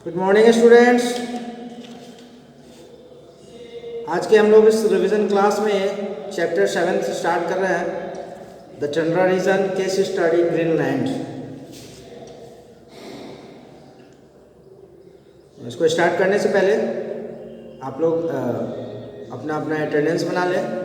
Good morning students. आज के हम लोग इस रिवीजन क्लास में चैप्टर 7 से स्टार्ट कर रहे हैं, the tundra region case study Greenland. इसको स्टार्ट करने से पहले आप लोग अपना अपना अटेंडेंस बना लें।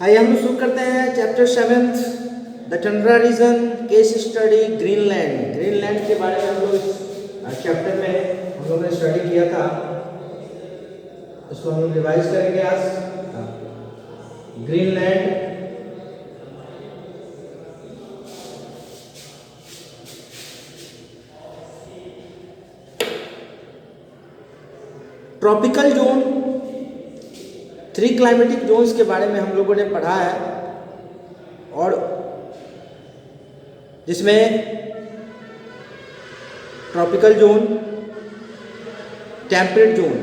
आइए हम लोग शुरू करते हैं chapter 7, the tundra region case study Greenland. Greenland के बारे में हम लोग इस चैप्टर में हम लोगों ने स्टडी किया था, इसको हम लोग रिवाइज करेंगे आज। Greenland tropical zone, 3 climatic zones के बारे में हम लोगों ने पढ़ा है, और जिसमें ट्रॉपिकल जोन, टेम्परेट जोन,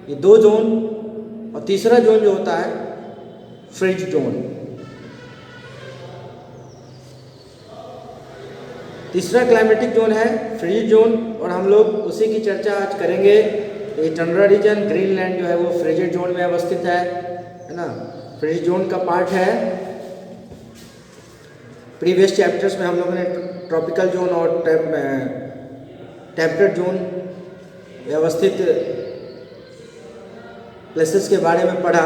ये 2 जोन, और तीसरा जोन जो होता है फ्रिज जोन। तीसरा क्लाइमेटिक जोन है फ्रिज जोन, और हम लोग उसी की चर्चा आज करेंगे। ये टंड्रा रीजन ग्रीनलैंड जो है वो फ्रिजिड जोन में अवस्थित है ना। फ्रिजिड जोन का पार्ट है। प्रीवियस चैप्टर्स में हम लोगों ने ट्रॉपिकल जोन और टेम्परेट जोन में अवस्थित प्लेसेस के बारे में पढ़ा,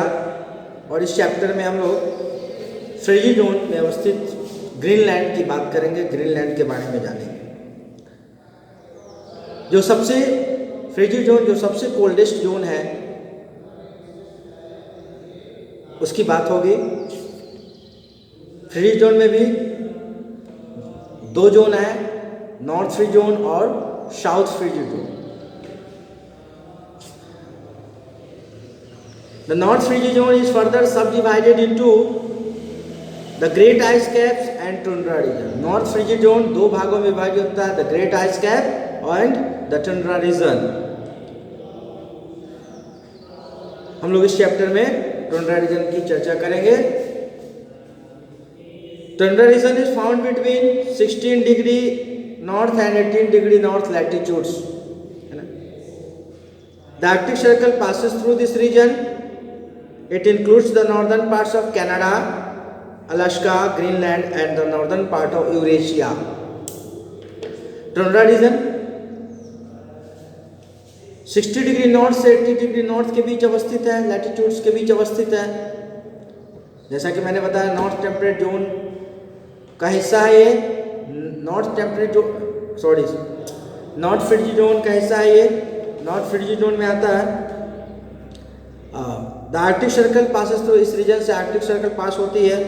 और इस चैप्टर में हम लोग फ्रिजिड जोन में अवस्थित ग्रीनलैंड की बात करेंगे, ग्रीनलैंड के बारे में जानेंगे। जो सबसे फ्रिजिड जोन, जो सबसे कोल्डेस्ट जोन है, उसकी बात होगी। फ्रिजिड जोन में भी 2 जोन है, नॉर्थ फ्रिजिड जोन और south frigid zone. The north frigid zone is further subdivided into the great ice caps and tundra region. North frigid zone 2 भागों में विभाजित होता है, the great ice cap and the tundra region. हम लोग इस chapter में tundra region की चर्चा करेंगे। Tundra region is found between 16 degree north and 18 degree north latitudes, है ना। The Arctic Circle passes through this region. It includes the northern parts of Canada, Alaska, Greenland and the northern part of Eurasia. Tundra region 60 degree north से 80 degree north के बीच अवस्थित है, latitudes के बीच अवस्थित है। जैसा कि मैंने बताया, नॉर्थ टेम्परेट जोन का हिस्सा है ये। नॉर्थ फ्रिजिड जोन का हिस्सा है ये। नॉर्थ फ्रिजिड जोन में आता है। The Arctic Circle passes through, इस रीजन से आर्कटिक सर्कल पास होती है,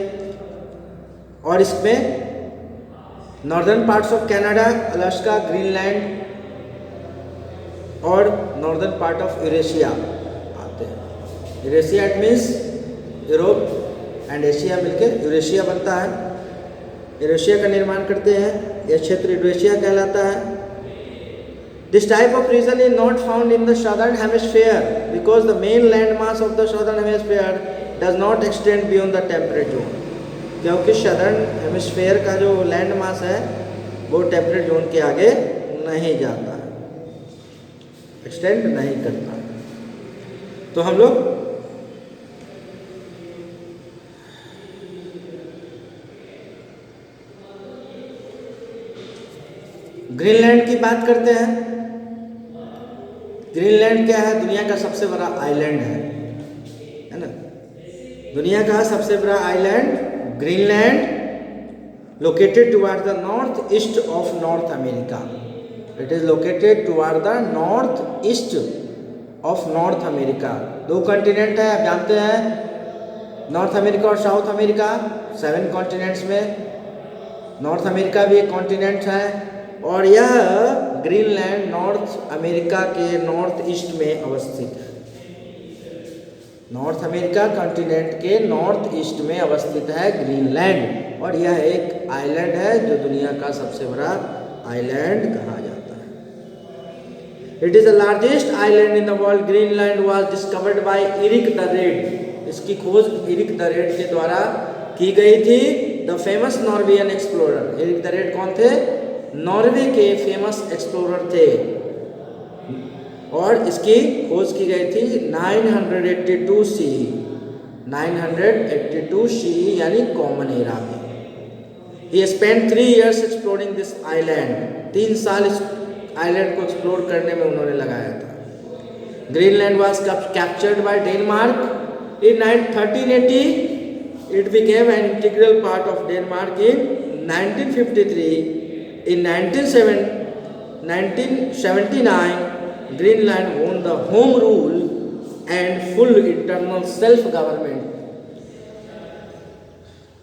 और इसमें northern parts of Canada, Alaska, Greenland और नॉर्दर्न पार्ट ऑफ यूरेशिया आते हैं। Eurasia it means Europe and Asia मिलकर यूरेशिया बनता है। यूरेशिया का निर्माण करते हैं, यह क्षेत्र यूरेशिया कहलाता है। This type of region is not found in the southern hemisphere because the main land mass of the southern hemisphere does not extend beyond the temperate zone. क्योंकि सदर्न हेमिस्फीयर का जो लैंड मास है वो temperate zone के आगे नहीं जाता है, एक्सटेंड नहीं करता। तो हम लोग ग्रीनलैंड की बात करते हैं। ग्रीनलैंड क्या है? दुनिया का सबसे बड़ा आइलैंड है ना। दुनिया का सबसे बड़ा island Greenland, located toward the north east of north America. It is located toward the north east of north America. 2 continent है, आप जानते हैं, नॉर्थ अमेरिका और साउथ अमेरिका। 7 कॉन्टिनेंट्स में नॉर्थ अमेरिका भी एक कॉन्टिनेंट है, और यह ग्रीनलैंड नॉर्थ अमेरिका के नॉर्थ ईस्ट में अवस्थित है। नॉर्थ अमेरिका कॉन्टिनेंट के नॉर्थ ईस्ट में अवस्थित है ग्रीनलैंड, और यह एक आइलैंड है जो दुनिया का सबसे बड़ा आइलैंड कहा जाता है। It is the largest island in the world. Greenland was discovered by Eric the red. इसकी खोज इरिक द रेड के द्वारा की गई थी। The famous Norwegian explorer. Eric the red कौन थे? नॉर्वे के फेमस एक्सप्लोरर थे, और इसकी खोज की गई थी 982 सी, 982 सी यानी कॉमन एरा में। He spent 3 years exploring this island. 3 साल इस आइलैंड को एक्सप्लोर करने में उन्होंने लगाया था। Greenland was captured by Denmark in 1380. It became an integral part of Denmark in 1953. In 1979, Greenland won the home rule and full internal self-government.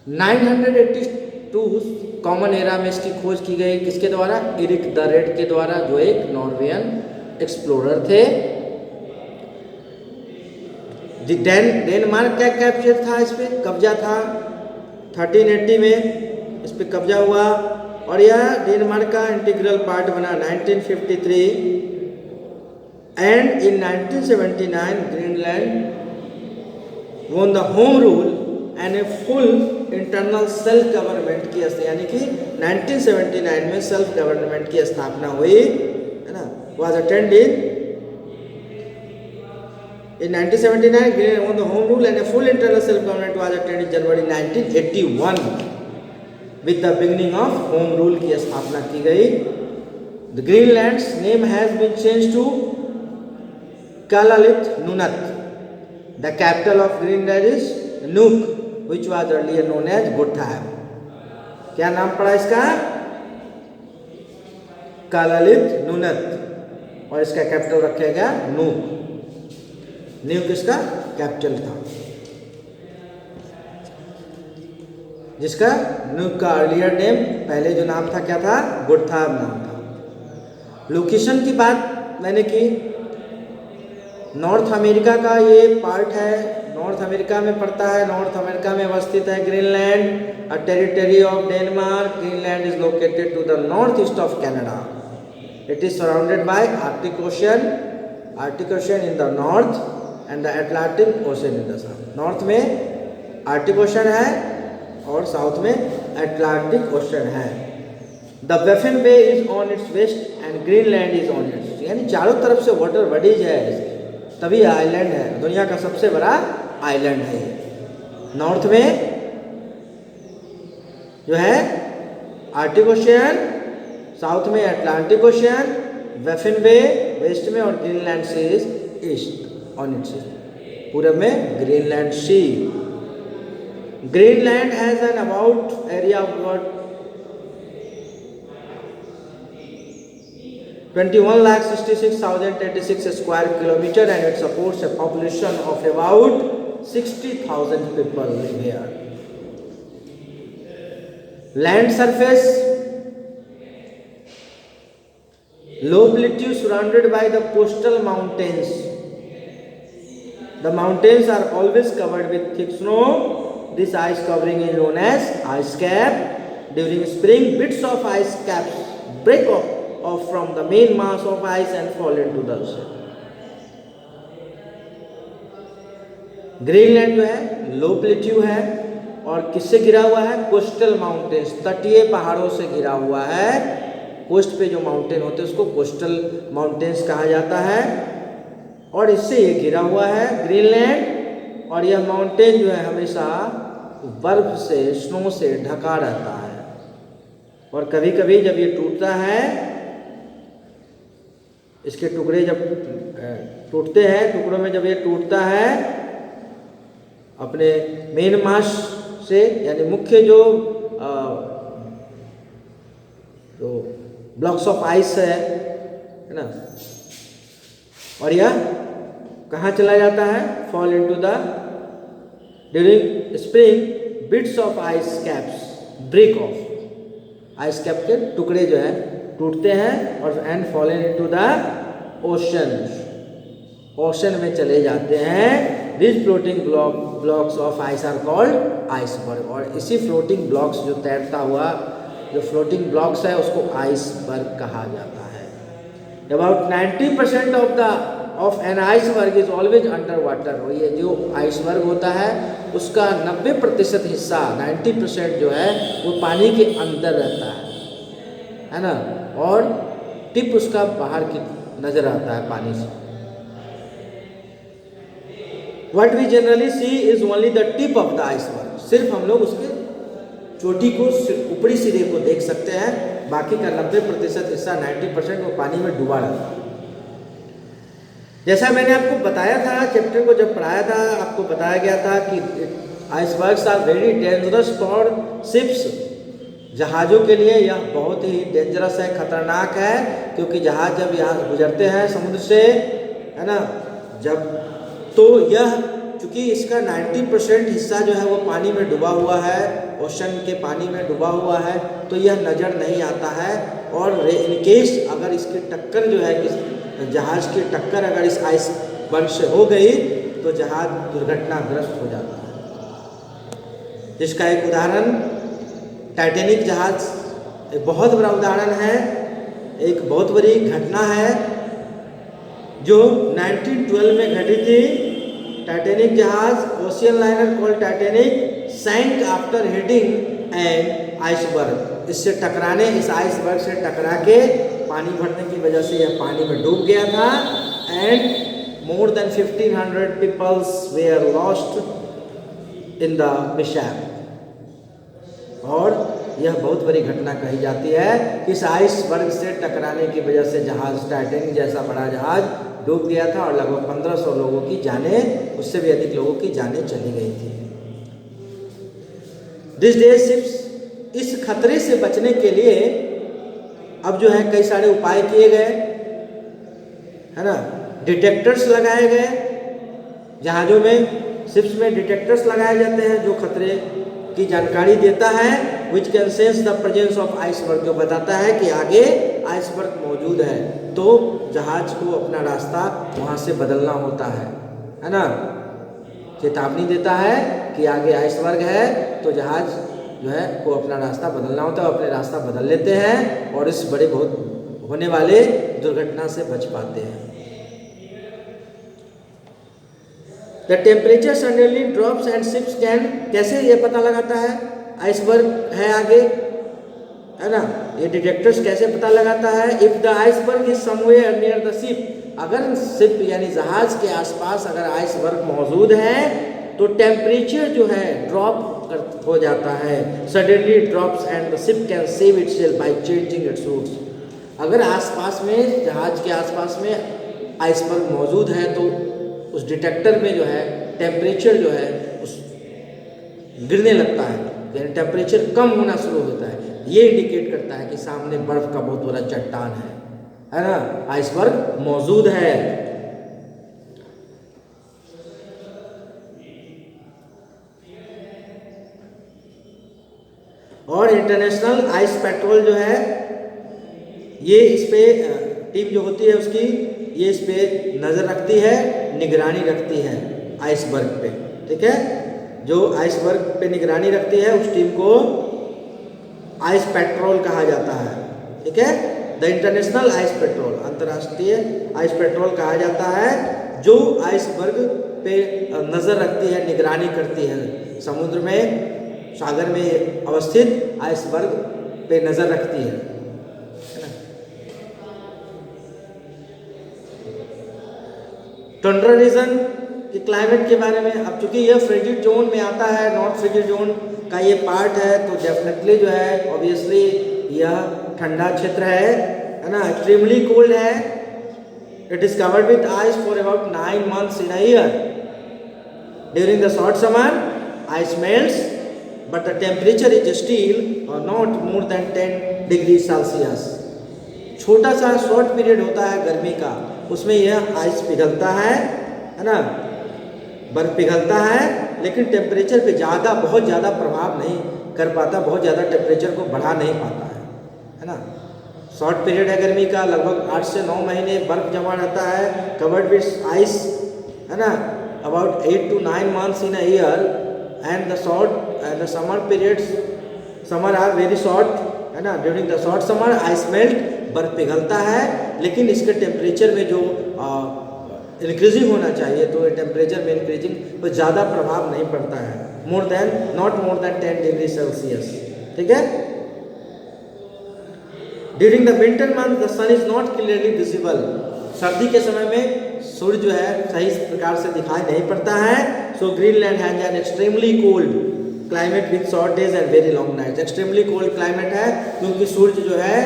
982 common era में इसकी खोज की गई। किसके द्वारा? इरिक द रेड के द्वारा, जो एक नॉर्वेजियन एक्सप्लोरर थे। डेनमार्क का कैप्चर था, इस पे कब्जा था 1380 में, इस पे कब्जा हुआ, और यह डेनमार्क का इंटीग्रल पार्ट बना 1953। And in 1979 Greenland won the home rule and a full internal self government की, यानी कि 1979 में सेल्फ गवर्नमेंट की स्थापना हुई, है ना। was attended in 1979 Greenland won the home rule and a full internal self government was attended in January 1981 with the beginning of home rule की स्थापना की गई। The Greenland's name has been changed to Kaalalit Nunaat. The capital of Greenland is Nuuk, which was earlier known as Gotthard. क्या नाम पड़ा इसका? कालालित नुनत, और इसका कैपिटल रखा गया नूक। न्यूक इसका कैपिटल था, जिसका न्यूक का अर्लियर नेम, पहले जो नाम था क्या था? गोठाब नाम था। लोकेशन की बात मैंने की, नॉर्थ अमेरिका का ये पार्ट है, नॉर्थ अमेरिका में पड़ता है, नॉर्थ अमेरिका में अवस्थित है Greenland, a territory of Denmark. Greenland is located to the north east of Canada. It is surrounded by Arctic Ocean in the north and the Atlantic Ocean in the south. North में Arctic Ocean है और south में Atlantic Ocean है। The Baffin Bay is on its west and Greenland is on its, यानी चारों तरफ से water bodies है, तभी आइलैंड है, दुनिया का सबसे बड़ा आइलैंड है। नॉर्थ में जो है आर्कटिक ओशियन, साउथ में Atlantic Ocean, Baffin Bay west में, और Greenland Sea is east on its, पूरब में Greenland Sea. Greenland has an about area of 21,66,086 square kilometer and it supports a population of about 60,000 people live here. Land surface, low plateau surrounded by the coastal mountains. The mountains are always covered with thick snow. This ice covering is known as ice cap. During spring, bits of ice caps break off from the main mass of ice and fall into the ocean. Greenland जो है लो plateau है, और किससे घिरा हुआ है? Coastal mountains, तटीय पहाड़ों से घिरा हुआ है। कोस्ट पे जो माउंटेन होते हैं उसको कोस्टल माउंटेन्स कहा जाता है, और इससे ये घिरा हुआ है ग्रीनलैंड। और यह माउंटेन जो है हमेशा बर्फ से, स्नो से ढका रहता है, और कभी कभी जब ये टूटता है, इसके टुकड़े जब टूटते हैं, टुकड़ों में जब ये टूटता है अपने मेन मास से, यानी मुख्य जो ब्लॉक्स ऑफ आइस है ना, और यह कहाँ चला जाता है? Fall into the during spring, bits of ice caps break off, ice cap के टुकड़े जो है टूटते हैं और and fallen into the ocean, ocean में चले जाते हैं, this floating blocks of ice are called iceberg. और इसी फ्लोटिंग ब्लॉक्स जो तैरता हुआ जो फ्लोटिंग ब्लॉक्स है उसको आइसबर्ग कहा जाता है। About 90% of an iceberg is always under water. ये जो आइसबर्ग होता है उसका 90% हिस्सा 90% जो है वो पानी के अंदर रहता है ना, और टिप उसका बाहर की नजर आता है पानी से। What we generally see is only the tip of the iceberg। सिर्फ हम लोग उसके चोटी को, ऊपरी सिरे को देख सकते हैं, बाकी का 90% हिस्सा 90% वो पानी में डूबा रहता है। जैसा मैंने आपको बताया था, चैप्टर को जब पढ़ाया था आपको बताया गया था कि icebergs are very dangerous for ships. जहाज़ों के लिए यह बहुत ही डेंजरस है, खतरनाक है, क्योंकि जहाज़ जब यहाँ गुजरते हैं समुद्र से, है ना, जब तो यह चूँकि इसका 90% हिस्सा जो है वो पानी में डूबा हुआ है, ओशन के पानी में डूबा हुआ है, तो यह नज़र नहीं आता है। और इनकेस अगर इसकी टक्कर जो है किस जहाज़ की टक्कर अगर इस आइसबर्ग से हो गई तो जहाज़ दुर्घटनाग्रस्त हो जाता है। जिसका एक उदाहरण टाइटैनिक जहाज़ एक बहुत बड़ा उदाहरण है, एक बहुत बड़ी घटना है जो 1912 में घटी थी। टाइटैनिक जहाज, ocean liner called Titanic, sank after hitting an iceberg. इससे टकराने, इस आइसबर्ग से टकरा के पानी भरने की वजह से यह पानी में डूब गया था and more than 1500 peoples were lost in the mishap. और यह बहुत बड़ी घटना कही जाती है कि इस आइसबर्ग से टकराने की वजह से जहाज, टाइटैनिक जैसा बड़ा जहाज डूब गया था और लगभग 1500 लोगों की जानें, उससे भी अधिक लोगों की जानें चली गई थी। दिस डे शिप्स, इस खतरे से बचने के लिए अब जो है कई सारे उपाय किए गए, है ना। डिटेक्टर्स लगाए गए, जहाज़ों में, शिप्स में डिटेक्टर्स लगाए जाते हैं जो खतरे की जानकारी देता है, which can sense the presence of iceberg, जो बताता है कि आगे आइसबर्ग मौजूद है, तो जहाज को अपना रास्ता वहाँ से बदलना होता है ना। चेतावनी देता है कि आगे आइसबर्ग है, तो जहाज जो है को अपना रास्ता बदलना होता है, अपने रास्ता बदल लेते हैं और इस बड़े बहुत होने वाले दुर्घटना से बच पाते हैं। The temperature suddenly drops and ships can, कैसे ये पता लगाता है आइसबर्ग है आगे, है ना, ये डिटेक्टर्स कैसे पता लगाता है। If the iceberg is somewhere near the ship, अगर शिप यानी जहाज के आसपास अगर आइसबर्ग मौजूद है तो टेम्परेचर जो है ड्रॉप हो जाता है, suddenly drops and the ship can save itself by changing its routes. अगर आसपास में, जहाज के आसपास में आइसबर्ग मौजूद है तो उस डिटेक्टर में जो है टेम्परेचर जो है उस गिरने लगता है, यानी टेम्परेचर कम होना शुरू होता है। ये इंडिकेट करता है कि सामने बर्फ का बहुत बड़ा चट्टान है ना, आइसबर्ग मौजूद है। और इंटरनेशनल आइस पेट्रोल जो है ये इस पे टीम जो होती है उसकी, ये इस पे नज़र रखती है, निगरानी रखती है आइसबर्ग पे, ठीक है। जो आइसबर्ग पे निगरानी रखती है उस टीम को आइस पेट्रोल कहा जाता है, ठीक है। द इंटरनेशनल आइस पेट्रोल, अंतर्राष्ट्रीय आइस पेट्रोल कहा जाता है, जो आइसबर्ग पे नज़र रखती है, निगरानी करती है, समुद्र में, सागर में अवस्थित आइसबर्ग पे नज़र रखती है ना। टंड्रा रीजन के क्लाइमेट के बारे में, अब चूंकि यह फ्रिजिड जोन में आता है, नॉर्थ फ्रिजिड जोन का ये पार्ट है, तो डेफिनेटली जो है ऑब्वियसली यह ठंडा क्षेत्र है ना, एक्सट्रीमली कोल्ड है। It is covered with ice for about 9 months in a year. During the short summer, ice melts, but the temperature is still not more than 10 degrees Celsius. छोटा सा शॉर्ट पीरियड होता है गर्मी का, उसमें यह ice पिघलता है ना, बर्फ पिघलता है, लेकिन टेम्परेचर पे ज़्यादा, बहुत ज़्यादा प्रभाव नहीं कर पाता, बहुत ज़्यादा टेम्परेचर को बढ़ा नहीं पाता है ना। शॉर्ट पीरियड है गर्मी का, लगभग 8 से 9 महीने बर्फ जमा रहता है, कवर्ड विथ आइस, है ना। about 8 to 9 months in a year, and the summer periods, summer are very short, है ना. During the short summer ice melt, बर्फ पिघलता है, लेकिन इसके टेम्परेचर में जो इंक्रीजिंग होना चाहिए, तो टेम्परेचर में इंक्रीजिंग पर ज़्यादा प्रभाव नहीं पड़ता है. Not more than 10 degree Celsius. ठीक है. During the winter month the sun is not clearly visible. सर्दी के समय में सूर्य जो है सही प्रकार से दिखाई नहीं पड़ता है. So Greenland has an extremely cold climate with short days and very long nights. Extremely cold climate है, क्योंकि सूर्य जो है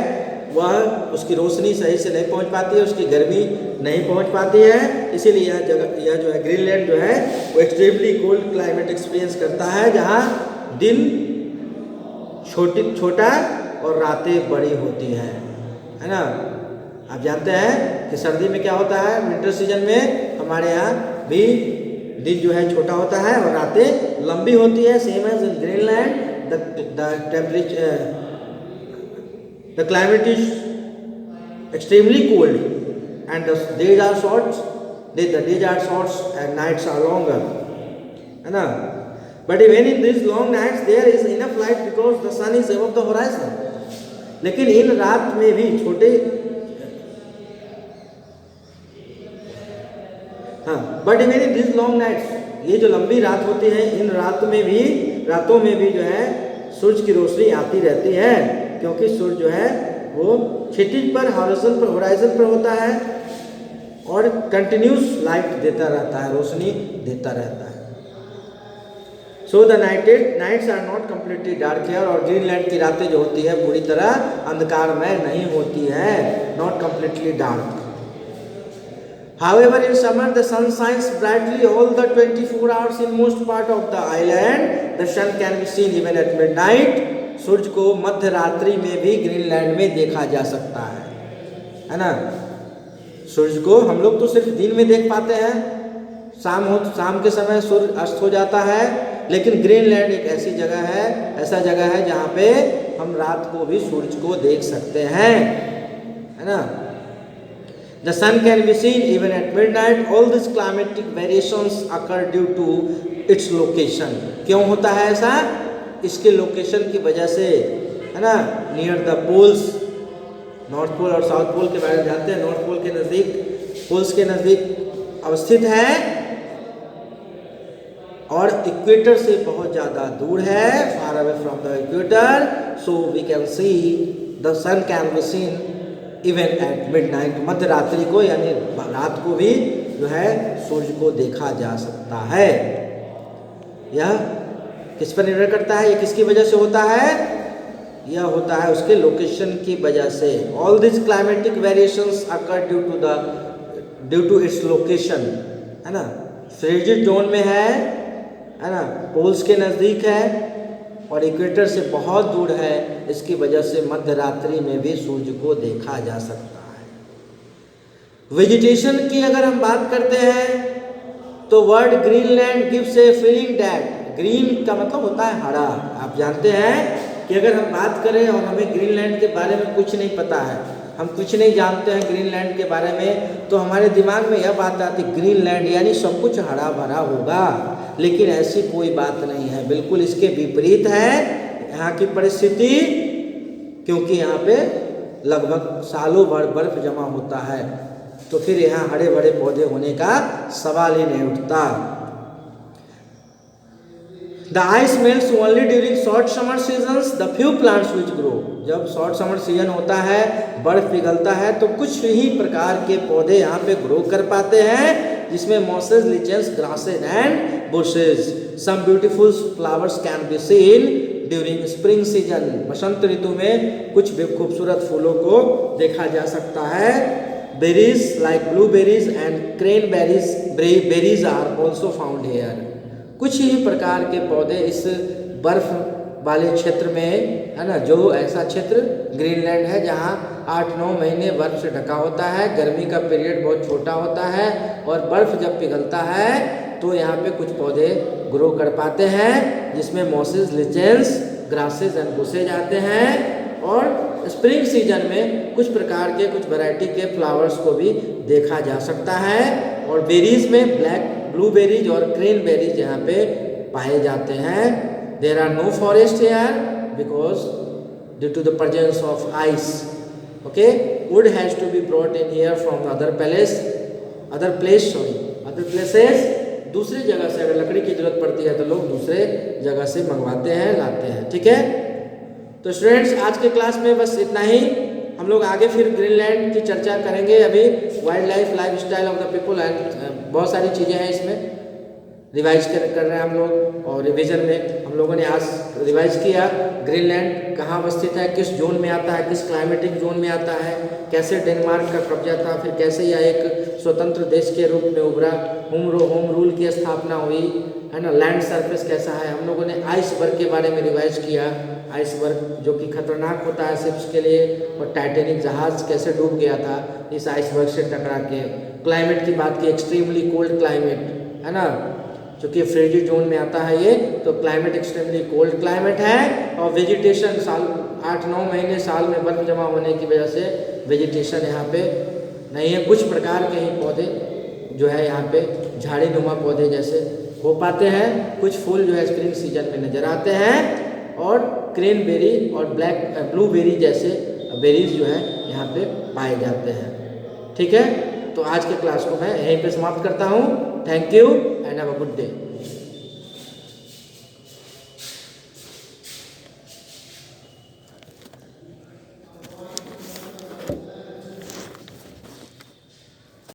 वह उसकी रोशनी सही से नहीं पहुंच पाती है, उसकी गर्मी नहीं पहुंच पाती है. इसीलिए यह जो है ग्रीनलैंड जो है वो एक्सट्रीमली कोल्ड क्लाइमेट एक्सपीरियंस करता है, जहां दिन छोटा और रातें बड़ी होती हैं, है ना. आप जानते हैं कि सर्दी में क्या होता है, विंटर सीजन में हमारे यहाँ भी दिन जो है छोटा होता है और रातें लंबी होती है. Same as in Greenland the climate is extremely cold and the days are short. The days are short and nights are longer, है ना. But even in these long nights there is enough light because the sun is above the horizon. लेकिन इन रात में भी but even in these long nights, ये जो लंबी रात होती है, इन रातों में भी जो है सूरज की रोशनी आती रहती है, क्योंकि सूर्य जो है वो क्षितिज पर होराइजन पर होता है और कंटिन्यूस लाइट देता रहता है, रोशनी देता रहता है. So the nights are not completely dark here. और ग्रीनलैंड की रातें जो होती है पूरी तरह अंधकारमय नहीं होती है, not completely dark. However, in summer the sun shines brightly all the 24 hours in most part of the island. The sun can be seen even at midnight. सूर्य को मध्य रात्रि में भी ग्रीनलैंड में देखा जा सकता है ना. सूर्य को हम लोग तो सिर्फ दिन में देख पाते हैं, शाम के समय सूर्य अस्त हो जाता है, लेकिन ग्रीनलैंड एक ऐसा जगह है जहाँ पे हम रात को भी सूर्य को देख सकते हैं, है ना. The sun can be seen even at midnight. All these climatic variations occur due to its location. क्यों होता है ऐसा? इसके लोकेशन की वजह से, है ना. Near the poles, north pole और साउथ पोल के बारे में जानते हैं. नॉर्थ पोल के नज़दीक, पोल्स के नज़दीक अवस्थित है और इक्वेटर से बहुत ज़्यादा दूर है, far away from the equator. So we can see the sun can be seen even at midnight. मध्य रात्रि को यानी रात को भी जो है सूर्य को देखा जा सकता है. यह किस पर निर्भर करता है, ये किसकी वजह से होता है? यह होता है उसके लोकेशन की वजह से. All this climatic variations occur due to its location, है ना. फ्रिजिड जोन में है ना, पोल्स के नज़दीक है और इक्वेटर से बहुत दूर है. इसकी वजह से मध्य रात्रि में भी सूर्य को देखा जा सकता है. वेजिटेशन की अगर हम बात करते हैं तो word Greenland gives a feeling that, green का मतलब होता है हरा. आप जानते हैं कि अगर हम बात करें और हमें ग्रीनलैंड के बारे में कुछ नहीं पता है, हम कुछ नहीं जानते हैं ग्रीनलैंड के बारे में, तो हमारे दिमाग में यह बात आती है ग्रीनलैंड यानी सब कुछ हरा भरा होगा. लेकिन ऐसी कोई बात नहीं है, बिल्कुल इसके विपरीत है यहाँ की परिस्थिति, क्योंकि यहाँ पे लगभग सालों भर बर्फ जमा होता है, तो फिर यहाँ हरे भरे पौधे होने का सवाल ही नहीं उठता. The ice melts only during short summer seasons. The few plants which grow. जब शॉर्ट समर सीजन होता है, बर्फ पिघलता है, तो कुछ ही प्रकार के पौधे यहाँ पे ग्रो कर पाते हैं, जिसमें mosses, lichens, grasses and bushes. Some beautiful flowers can be seen during spring season. बसंत ऋतु में कुछ भी खूबसूरत फूलों को देखा जा सकता है. Berries like blueberries and cranberries berries are also found here. कुछ ही प्रकार के पौधे इस बर्फ वाले क्षेत्र में, है ना, जो ऐसा क्षेत्र ग्रीनलैंड है जहाँ 8-9 महीने बर्फ से ढका होता है, गर्मी का पीरियड बहुत छोटा होता है और बर्फ जब पिघलता है तो यहाँ पे कुछ पौधे ग्रो कर पाते हैं, जिसमें mosses, lichens, grasses and bushes आते हैं. और स्प्रिंग सीजन में कुछ प्रकार के, कुछ वैरायटी के फ्लावर्स को भी देखा जा सकता है. और बेरीज में ब्लैक ब्लूबेरीज और क्रेनबेरीज यहाँ पे पाए जाते हैं। There are no forest here because due to the presence of ice. Okay, wood has to be brought in here from the other places. दूसरी जगह से अगर लकड़ी की जरूरत पड़ती है तो लोग दूसरे जगह से मंगवाते हैं, लाते हैं। ठीक है, तो स्टूडेंट्स आज के क्लास में बस इतना ही। हम लोग आगे फिर ग्रीनलैंड की चर्चा करेंगे। अभी wild life style of the people and बहुत सारी चीज़ें हैं इसमें रिवाइज कर रहे हैं हम लोग। और रिवीजन में हम लोगों ने आज रिवाइज किया ग्रीनलैंड कहाँ अवस्थित है, किस जोन में आता है, किस क्लाइमेटिक जोन में आता है, कैसे डेनमार्क का कब्जा था, फिर कैसे यह एक स्वतंत्र देश के रूप में उभरा, होम रूल की स्थापना हुई, है ना, लैंड सरफेस कैसा है। हम लोगों ने आइसबर्ग के बारे में रिवाइज किया, आइसबर्ग जो कि खतरनाक होता है शिप्स के लिए, और टाइटैनिक जहाज कैसे डूब गया था इस आइसबर्ग से टकरा के। क्लाइमेट की बात की, एक्सट्रीमली कोल्ड क्लाइमेट, है ना, चूँकि फ्रिजिड जोन में आता है ये, तो क्लाइमेट एक्सट्रीमली कोल्ड क्लाइमेट है। और वेजिटेशन साल 8-9 महीने साल में बर्फ जमा होने की वजह से वेजिटेशन यहाँ पे नहीं है। कुछ प्रकार के ही पौधे जो है यहाँ पे झाड़ी नुमा पौधे जैसे हो पाते हैं। कुछ फूल जो है स्प्रिंग सीजन में नज़र आते हैं, और क्रेनबेरी और ब्लूबेरी जैसे बेरीज जो है यहाँ पे पाए जाते हैं। ठीक है, तो आज के क्लास को मैं यहीं पे समाप्त करता हूँ। Thank you and have a good day.